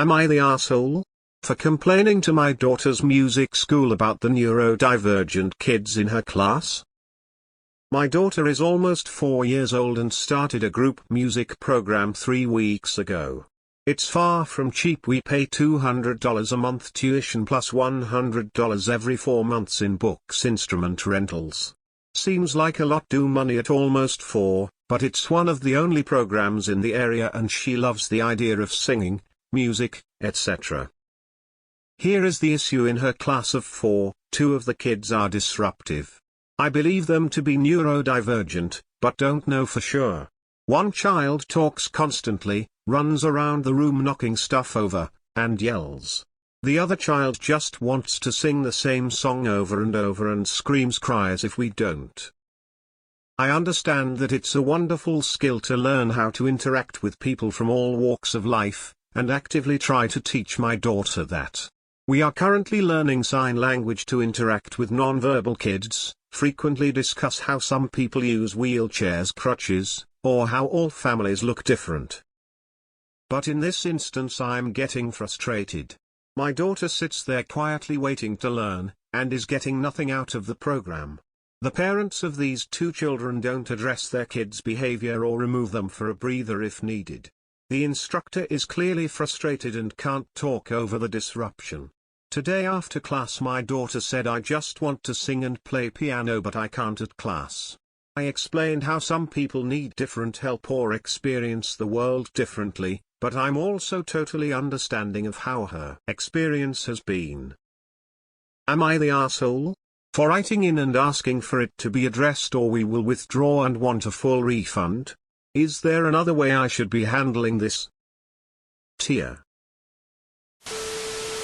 Am I the asshole? For complaining to my daughter's music school about the neurodivergent kids in her class? My daughter is almost 4 years old and started a group music program 3 weeks ago. It's far from cheap. We pay $200 a month tuition plus $100 every 4 months in books, instrument rentals. Seems like a lot to money at almost 4, but it's one of the only programs in the area and she loves the idea of singing, music, etc. Here is the issue: in her class of 4, 2 of the kids are disruptive. I believe them to be neurodivergent, but don't know for sure. One child talks constantly, runs around the room knocking stuff over, and yells. The other child just wants to sing the same song over and over and screams, cries if we don't. I understand that it's a wonderful skill to learn how to interact with people from all walks of life, and actively try to teach my daughter that. We are currently learning sign language to interact with nonverbal kids, frequently discuss how some people use wheelchairs, crutches, or how all families look different. But in this instance I'm getting frustrated. My daughter sits there quietly waiting to learn, and is getting nothing out of the program. The parents of these 2 children don't address their kids' behavior or remove them for a breather if needed. The instructor is clearly frustrated and can't talk over the disruption. Today after class my daughter said, "I just want to sing and play piano but I can't at class." I explained how some people need different help or experience the world differently, but I'm also totally understanding of how her experience has been. Am I the asshole? For writing in and asking for it to be addressed, or we will withdraw and want a full refund? Is there another way I should be handling this? Tia.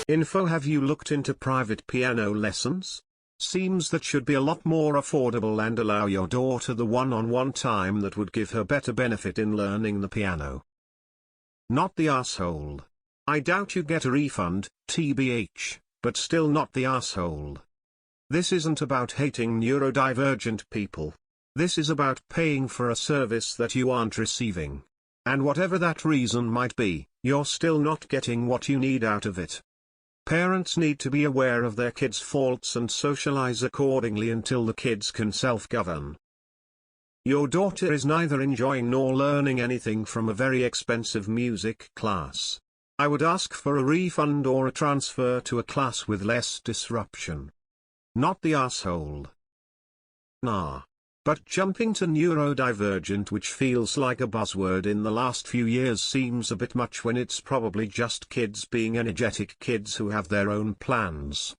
Info: have you looked into private piano lessons? Seems that should be a lot more affordable and allow your daughter the one-on-one time that would give her better benefit in learning the piano. Not the asshole. I doubt you get a refund, TBH, but still not the asshole. This isn't about hating neurodivergent people. This is about paying for a service that you aren't receiving. And whatever that reason might be, you're still not getting what you need out of it. Parents need to be aware of their kids' faults and socialize accordingly until the kids can self-govern. Your daughter is neither enjoying nor learning anything from a very expensive music class. I would ask for a refund or a transfer to a class with less disruption. Not the asshole. Nah. But jumping to neurodivergent, which feels like a buzzword in the last few years, seems a bit much when it's probably just kids being energetic kids who have their own plans.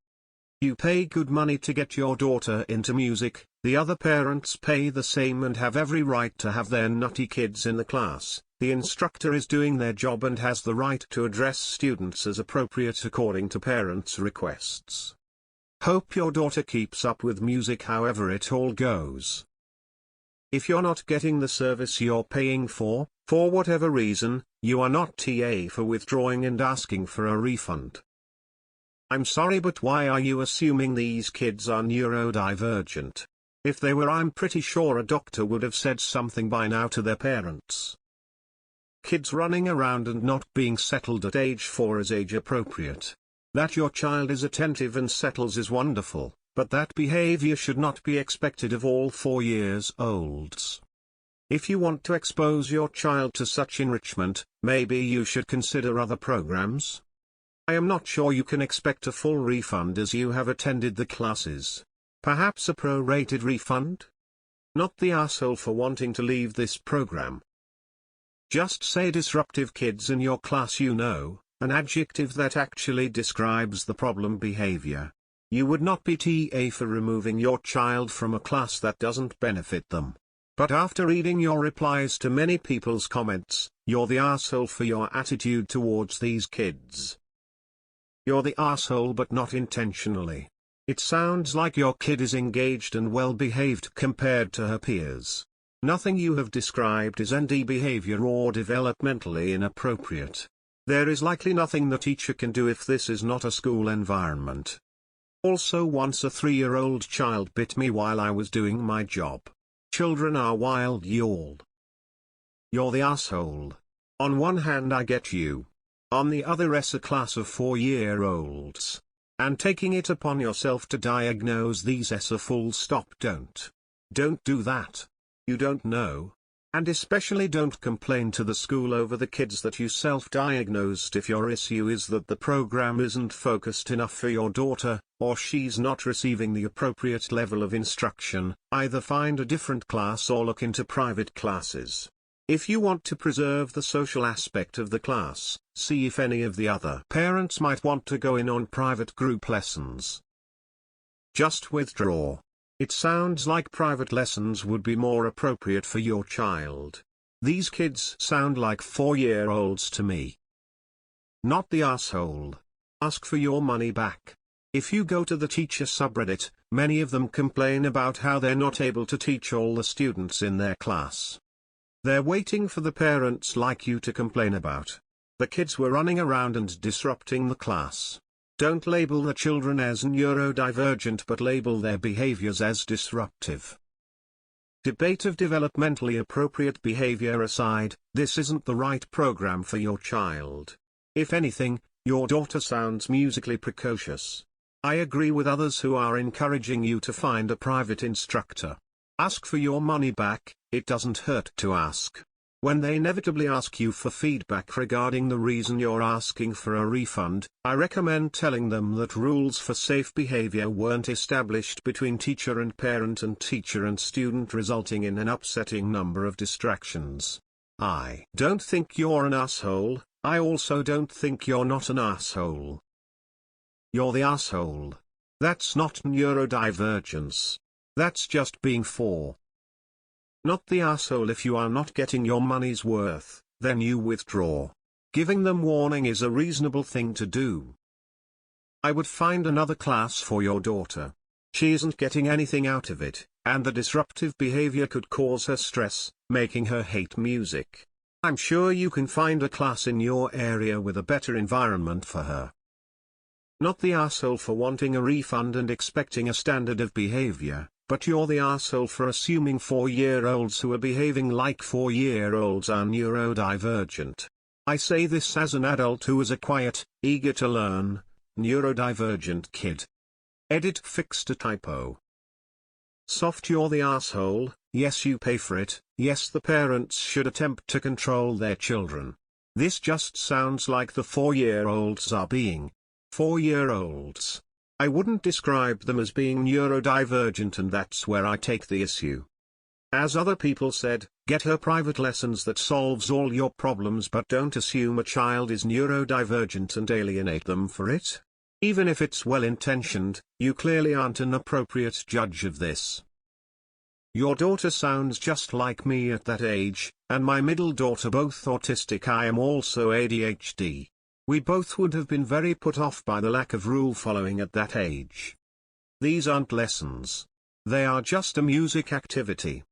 You pay good money to get your daughter into music, the other parents pay the same and have every right to have their nutty kids in the class. The instructor is doing their job and has the right to address students as appropriate according to parents' requests. Hope your daughter keeps up with music however it all goes. If you're not getting the service you're paying for whatever reason, you are not TA for withdrawing and asking for a refund. I'm sorry, but why are you assuming these kids are neurodivergent? If they were, I'm pretty sure a doctor would have said something by now to their parents. Kids running around and not being settled at age 4 is age appropriate. That your child is attentive and settles is wonderful, but that behavior should not be expected of all 4-year-olds. If you want to expose your child to such enrichment, maybe you should consider other programs. I am not sure you can expect a full refund as you have attended the classes. Perhaps a prorated refund? Not the asshole for wanting to leave this program. Just say disruptive kids in your class, an adjective that actually describes the problem behavior. You would not be TA for removing your child from a class that doesn't benefit them. But after reading your replies to many people's comments, you're the asshole for your attitude towards these kids. You're the asshole, but not intentionally. It sounds like your kid is engaged and well behaved compared to her peers. Nothing you have described is ND behavior or developmentally inappropriate. There is likely nothing the teacher can do if this is not a school environment. Also, once a 3-year-old child bit me while I was doing my job. Children are wild, y'all. You're the asshole. On one hand I get you. On the other is a class of 4-year-olds. And taking it upon yourself to diagnose these as a full stop don't. Don't do that. You don't know. And especially don't complain to the school over the kids that you self-diagnosed if your issue is that the program isn't focused enough for your daughter, or she's not receiving the appropriate level of instruction. Either find a different class or look into private classes. If you want to preserve the social aspect of the class, see if any of the other parents might want to go in on private group lessons. Just withdraw. It sounds like private lessons would be more appropriate for your child. These kids sound like 4-year-olds to me. Not the asshole. Ask for your money back. If you go to the teacher subreddit, many of them complain about how they're not able to teach all the students in their class. They're waiting for the parents like you to complain about. The kids were running around and disrupting the class. Don't label the children as neurodivergent but label their behaviors as disruptive. Debate of developmentally appropriate behavior aside, this isn't the right program for your child. If anything, your daughter sounds musically precocious. I agree with others who are encouraging you to find a private instructor. Ask for your money back, it doesn't hurt to ask. When they inevitably ask you for feedback regarding the reason you're asking for a refund, I recommend telling them that rules for safe behavior weren't established between teacher and teacher and student, resulting in an upsetting number of distractions. I don't think you're an asshole, I also don't think you're not an asshole. You're the asshole. That's not neurodivergence. That's just being not the asshole. If you are not getting your money's worth, then you withdraw. Giving them warning is a reasonable thing to do. I would find another class for your daughter. She isn't getting anything out of it, and the disruptive behavior could cause her stress, making her hate music. I'm sure you can find a class in your area with a better environment for her. Not the asshole for wanting a refund and expecting a standard of behavior, but you're the asshole for assuming 4-year-olds who are behaving like 4-year-olds are neurodivergent. I say this as an adult who is a quiet, eager to learn, neurodivergent kid. Edit fixed a typo. Soft. You're the asshole. Yes, you pay for it. Yes, the parents should attempt to control their children. This just sounds like the 4-year-olds are being 4-year-olds. I wouldn't describe them as being neurodivergent, and that's where I take the issue. As other people said, get her private lessons that solves all your problems, but don't assume a child is neurodivergent and alienate them for it. Even if it's well-intentioned, you clearly aren't an appropriate judge of this. Your daughter sounds just like me at that age, and my middle daughter both autistic. I am also ADHD. We both would have been very put off by the lack of rule following at that age. These aren't lessons. They are just a music activity.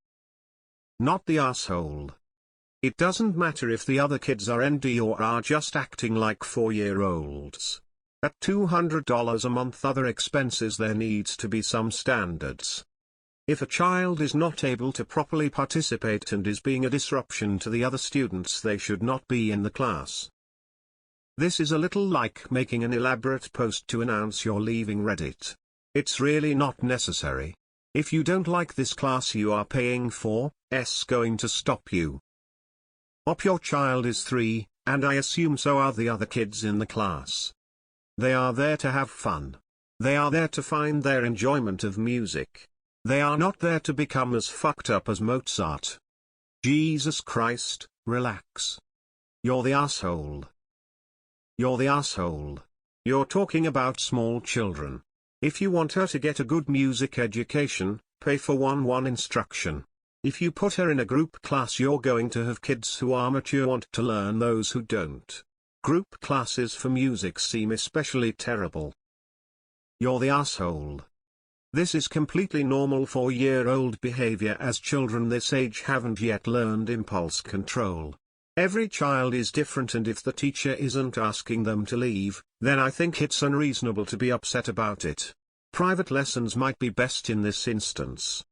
Not the asshole. It doesn't matter if the other kids are ND or are just acting like 4-year-olds. At $200 a month other expenses, there needs to be some standards. If a child is not able to properly participate and is being a disruption to the other students, they should not be in the class. This is a little like making an elaborate post to announce you're leaving Reddit. It's really not necessary. If you don't like this class you are paying for, it's going to stop you. Your child is 3, and I assume so are the other kids in the class. They are there to have fun. They are there to find their enjoyment of music. They are not there to become as fucked up as Mozart. Jesus Christ, relax. You're the asshole. You're the asshole. You're talking about small children. If you want her to get a good music education, pay for one-on-one instruction. If you put her in a group class, you're going to have kids who are mature want to learn, those who don't. Group classes for music seem especially terrible. You're the asshole. This is completely normal 4-year-old behavior, as children this age haven't yet learned impulse control. Every child is different, and if the teacher isn't asking them to leave, then I think it's unreasonable to be upset about it. Private lessons might be best in this instance.